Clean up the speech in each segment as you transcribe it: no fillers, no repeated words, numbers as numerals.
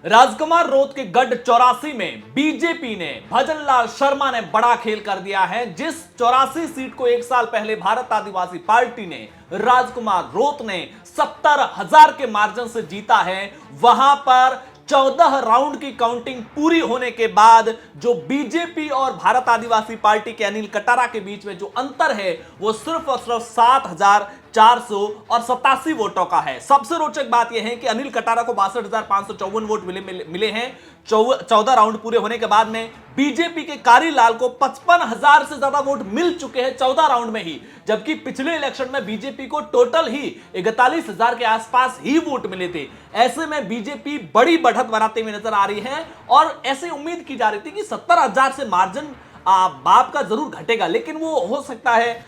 राजकुमार रोत के गढ़ 84 में बीजेपी ने भजनलाल शर्मा ने बड़ा खेल कर दिया है। जिस 84 सीट को एक साल पहले भारत आदिवासी पार्टी ने राजकुमार रोत ने 70,000 के मार्जिन से जीता है, वहां पर 14 राउंड की काउंटिंग पूरी होने के बाद जो बीजेपी और भारत आदिवासी पार्टी के अनिल कटारा के बीच में जो अंतर है वो सिर्फ और सिर्फ 7,487 वोटों का है। सबसे रोचक बात यह है कि अनिल कटारा को 62,554 वोट मिले हैं 14 राउंड पूरे होने के बाद में। बीजेपी के कारीलाल को 55,000 से ज्यादा वोट मिल चुके हैं 14 राउंड में ही, जबकि पिछले इलेक्शन में बीजेपी को टोटल ही 41,000 के आसपास ही वोट मिले थे। ऐसे में बीजेपी बड़ी बढ़त बनाते हुए नजर आ रही है और ऐसे उम्मीद की जा रही थी कि 70,000 से मार्जिन बाप का जरूर घटेगा, लेकिन वो हो सकता है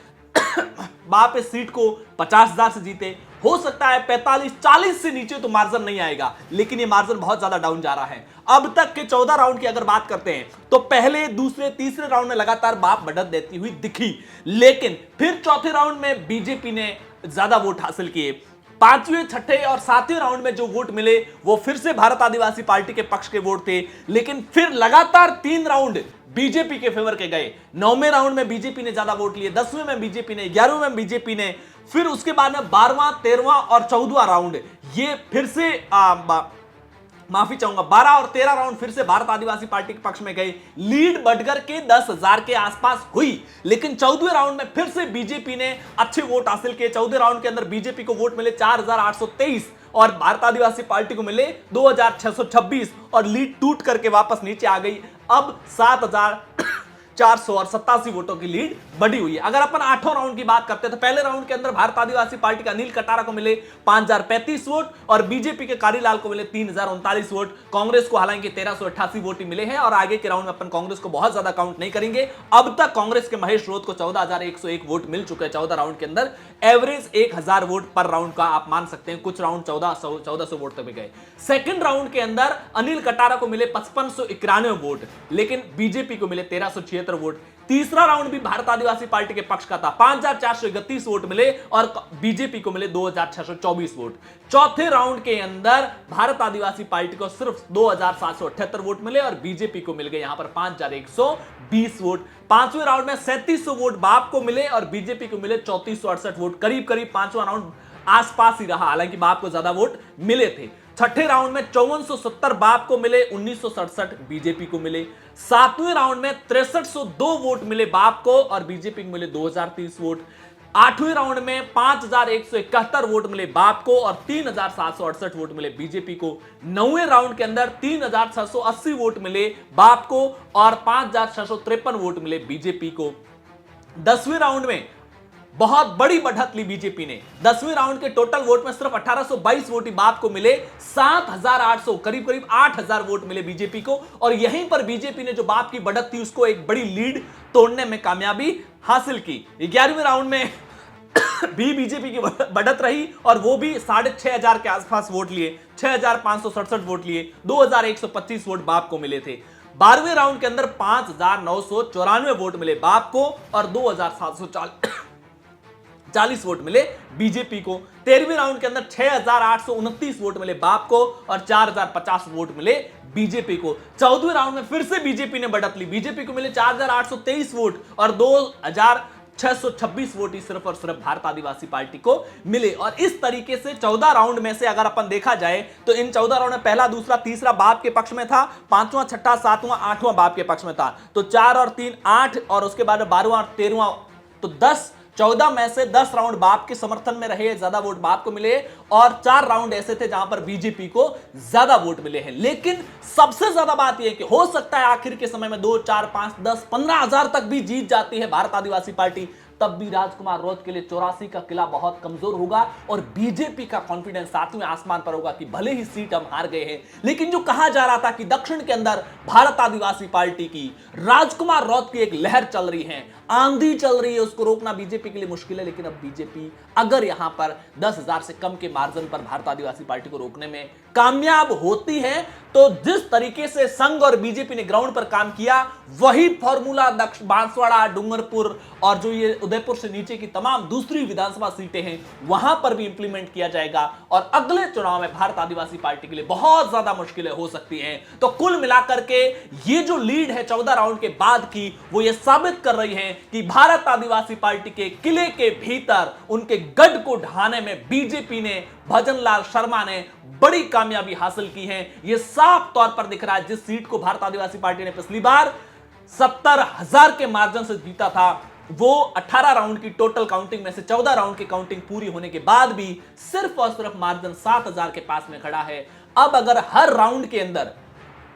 बाप इस सीट को 50,000 से जीते, हो सकता है 45-40 से नीचे तो मार्जिन नहीं आएगा, लेकिन ये मार्जिन बहुत ज्यादा डाउन जा रहा है। अब तक के 14 राउंड की अगर बात करते हैं तो पहले, दूसरे, तीसरे राउंड में लगातार बाप बढ़त देती हुई दिखी, लेकिन फिर चौथे राउंड में बीजेपी ने ज्यादा वोट हासिल किए। पांचवें, छठे और सातवें राउंड में जो वोट मिले वो फिर से भारत आदिवासी पार्टी के पक्ष के वोट थे, लेकिन फिर लगातार 3 राउंड बीजेपी के फेवर के गए। 9वें राउंड में बीजेपी ने ज्यादा वोट लिए, 10वें में बीजेपी ने, 11वें में बीजेपी ने, फिर उसके बाद में 12वां, 13वां और 14वां राउंड ये फिर से माफी चाहूंगा 12 और 13 राउंड फिर से भारत आदिवासी पार्टी के पक्ष में गए। लीड बढ़कर के 10,000 के आसपास हुई, लेकिन 14वें राउंड में फिर से बीजेपी ने अच्छे वोट हासिल किए। 14वें राउंड के अंदर बीजेपी को वोट मिले 4,823 और भारत आदिवासी पार्टी को मिले 2,626 और लीड टूट करके वापस नीचे आ गई। अब 7,487 वोटों की लीड बढ़ी हुई है। अगर अपन 8वां राउंड की बात करते हैं तो पहले राउंड के अंदर भारत आदिवासी पार्टी का अनिल कटारा को मिले 5,035 वोट और बीजेपी के कारीलाल को मिले 3,039 वोट। कांग्रेस को हालांकि 1,388 वोट ही मिले हैं और आगे के राउंड में अपन कांग्रेस को बहुत ज्यादा काउंट नहीं करेंगे। अब तक कांग्रेस के महेश रोत को 14,101 वोट मिल चुके हैं 14 राउंड के अंदर। एवरेज 1,000 वोट पर राउंड का आप मान सकते हैं, कुछ राउंड 1400 वोट तक भी गए। सेकंड राउंड के अंदर अनिल कटारा को मिले 5591 वोट, लेकिन बीजेपी को मिले 1,376 वोट। तीसरा राउंड भी भारत आदिवासी पार्टी के पक्ष का था, 5,431 वोट मिले और बीजेपी को मिले 2,624 वोट। चौथे राउंड के अंदर भारत आदिवासी पार्टी को सिर्फ 2,778 वोट मिले और बीजेपी को मिल गए यहां पर 5,120 वोट। पांचवें राउंड में 3,700 वोट बाप को मिले और बीजेपी को मिले 3,468 वोट। करीब करीब पांचवा राउंड आसपास ही रहा, हालांकि बाप को ज्यादा वोट मिले थे। छठे राउंड में 5,470 बाप को मिले, 1,967 बीजेपी को मिले। सातवें राउंड में 6,302 वोट मिले बाप को और बीजेपी को मिले 2,030 वोट। आठवें राउंड में 5,171 वोट मिले बाप को और 3,768 वोट मिले बीजेपी को। 9वें राउंड के अंदर 3,680 वोट मिले बाप को और 5,653 वोट मिले बीजेपी को। 10वें राउंड में बहुत बड़ी बढ़त ली बीजेपी ने। 10वें राउंड के टोटल वोट में सिर्फ 1,822 वोट ही बाप को मिले, 7,800 करीब करीब 8,000 वोट मिले बीजेपी को और यहीं पर बीजेपी ने जो बाप की बढ़त थी उसको एक बड़ी लीड तोड़ने में कामयाबी हासिल की। 11वें राउंड में भी बीजेपी की बढ़त रही और वो भी 6,500 के आसपास वोट लिए, 6,567 वोट लिए, 2,125 वोट बाप को मिले थे। 12वें राउंड के अंदर 5,994 वोट मिले बाप को और 2,740 वोट मिले बीजेपी को। 13वें राउंड के अंदर 6,829 वोट मिले बाप को और 4,050 वोट मिले बीजेपी को। 14वें राउंड में फिर से बीजेपी ने बढ़त ली, बीजेपी को मिले 4,823 वोट और 2,626 वोट ही सिर्फ और सिर्फ भारत आदिवासी पार्टी को मिले। और इस तरीके से 14 राउंड में से अगर अपन देखा जाए तो इन 14 राउंड में पहला, दूसरा, तीसरा बाप के पक्ष में था, पांचवां, छठा, सातवां, आठवां बाप के पक्ष में था। तो 4 और 3 8 और उसके बाद 12वां और 13वां, तो 14 में से 10 राउंड बाप के समर्थन में रहे, ज्यादा वोट बाप को मिले और 4 राउंड ऐसे थे जहां पर बीजेपी को ज्यादा वोट मिले हैं। लेकिन सबसे ज्यादा बात यह कि हो सकता है आखिर के समय में 2, 4, 5, 10, 15,000 तक भी जीत जाती है भारत आदिवासी पार्टी, तब भी राजकुमार रोत के लिए 84 का किला बहुत कमजोर होगा और बीजेपी का कॉन्फिडेंस 7वें आसमान पर होगा कि भले ही सीट हम हार गए हैं, लेकिन जो कहा जा रहा था कि दक्षिण के अंदर भारत आदिवासी पार्टी की, राजकुमार रोत की एक लहर चल रही है, आंधी चल रही है, उसको रोकना बीजेपी के लिए मुश्किल है। लेकिन अब बीजेपी अगर यहां पर 10,000 से कम के मार्जिन पर भारत आदिवासी पार्टी को रोकने में कामयाब होती है तो जिस तरीके से संघ और बीजेपी ने ग्राउंड पर काम किया, वही फॉर्मूला बांसवाड़ा, डूंगरपुर और जो ये उदयपुर से नीचे की तमाम दूसरी विधानसभा सीटें हैं वहां पर भी इंप्लीमेंट किया जाएगा और अगले चुनाव में भारत आदिवासी पार्टी के लिए बहुत ज्यादा मुश्किलें हो सकती हैं। तो कुल मिलाकर के ये जो लीड है 14 राउंड के बाद की, वो ये साबित कर रही है कि भारत आदिवासी पार्टी के किले के भीतर उनके गढ़ को ढहाने में बीजेपी ने, भजन लाल शर्मा ने बड़ी कामयाबी हासिल की है। यह साफ तौर पर दिख रहा है। जिस सीट को भारत आदिवासी पार्टी ने पिछली बार 70,000 के मार्जिन से जीता था, वो 18 राउंड की टोटल काउंटिंग में से 14 राउंड की काउंटिंग पूरी होने के बाद भी सिर्फ और सिर्फ मार्जिन 7,000 के पास में खड़ा है। अब अगर हर राउंड के अंदर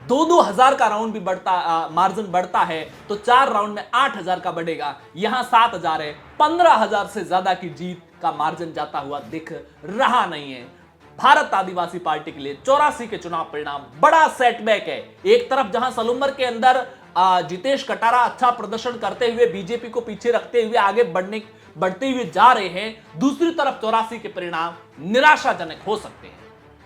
2-2 हजार का राउंड भी मार्जिन बढ़ता है तो 4 राउंड में 8,000 का बढ़ेगा। यहां 7,000 है, 15,000 से ज्यादा की जीत का मार्जिन जाता हुआ दिख रहा नहीं है। भारत आदिवासी पार्टी के लिए 84 के चुनाव परिणाम बड़ा सेटबैक है। एक तरफ जहां सलूम्बर के अंदर जितेश कटारा अच्छा प्रदर्शन करते हुए बीजेपी को पीछे रखते हुए आगे बढ़ते हुए जा रहे हैं, दूसरी तरफ 84 के परिणाम निराशाजनक हो सकते हैं।